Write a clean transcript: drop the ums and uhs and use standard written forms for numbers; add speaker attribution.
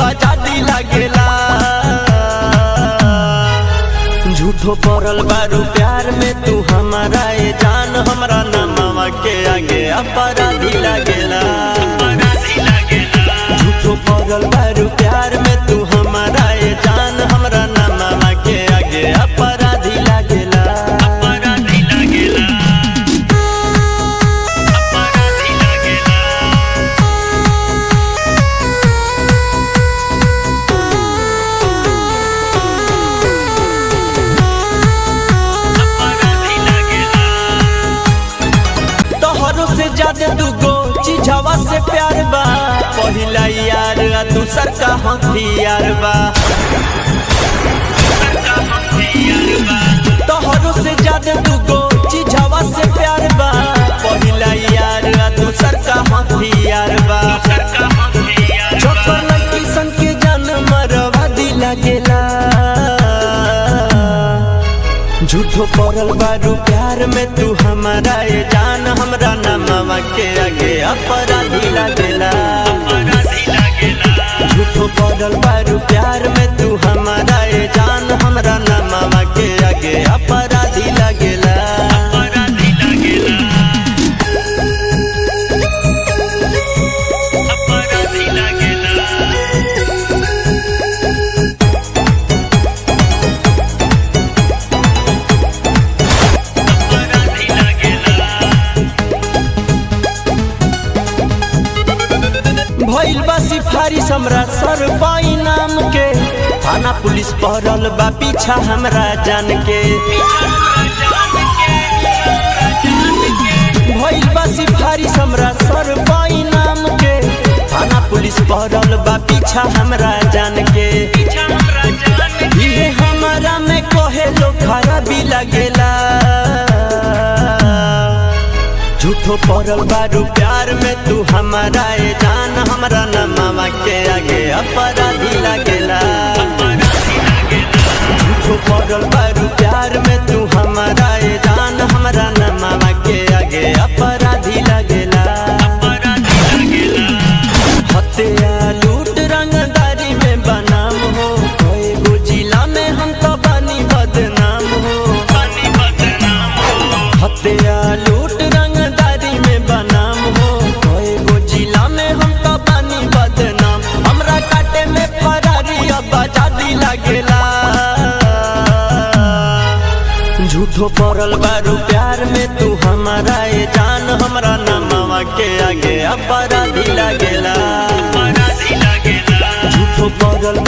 Speaker 1: आजादी लागेला। झूठो पड़ल बारू प्यार में तू हमारा ये जान, हमरा नामवा के आगे अपराधी लागेला। झूठो पड़ल बारू प्यार में तू हमारा ये जान, हमरा नामवा के आगे अपराधी लागेला। से ज्यादा दुगो चीजवा से प्यार बा, पहिला यार दूसर का हथियार बा। तोहरो से ज्यादा दुगो चीजवा से प्यार बा, पहिला यार दूसर का हथियार बा। छोकर लड़की सन के जान मरवा दी लागेला। झूठो पड़ल बारू प्यार में तू हमारा ये जान, हमरा नामवा के आगे अपराधी लागेला। झूठो पड़ल बारू प्यार में तू हमारा ये जान, हमरा नामवा के आगे अपराधी लागेला। भइल बा सिफारिश हमरा सर पाई नाम के, थाना पुलिस पहरल बा पीछा हमरा जान के। भइल बा सिफारिश हमरा सर पाई नाम के, थाना पुलिस पहरल बा पीछा हमरा जान के। ये हमारा में कहे लो खराबी लगेला। झूठो पड़ल बारू प्यार में तू हमारा ये जान, हमरा नामवा के आगे अपराधी लागेला। झूठो पड़ल बारू प्यार में तू हमारा ये जान, हमरा नामवा के आगे अपराधी लागेला। हत्या लूट रंगदारी में बनाम हो, कोई गो जिला में हम तो बनी बदनाम हो। हत्या लूट झूठो पड़ल बारू प्यार में तू हमारा ये जान, हमरा नामवा के आगे अपराधी लागेला। झूठो पड़ल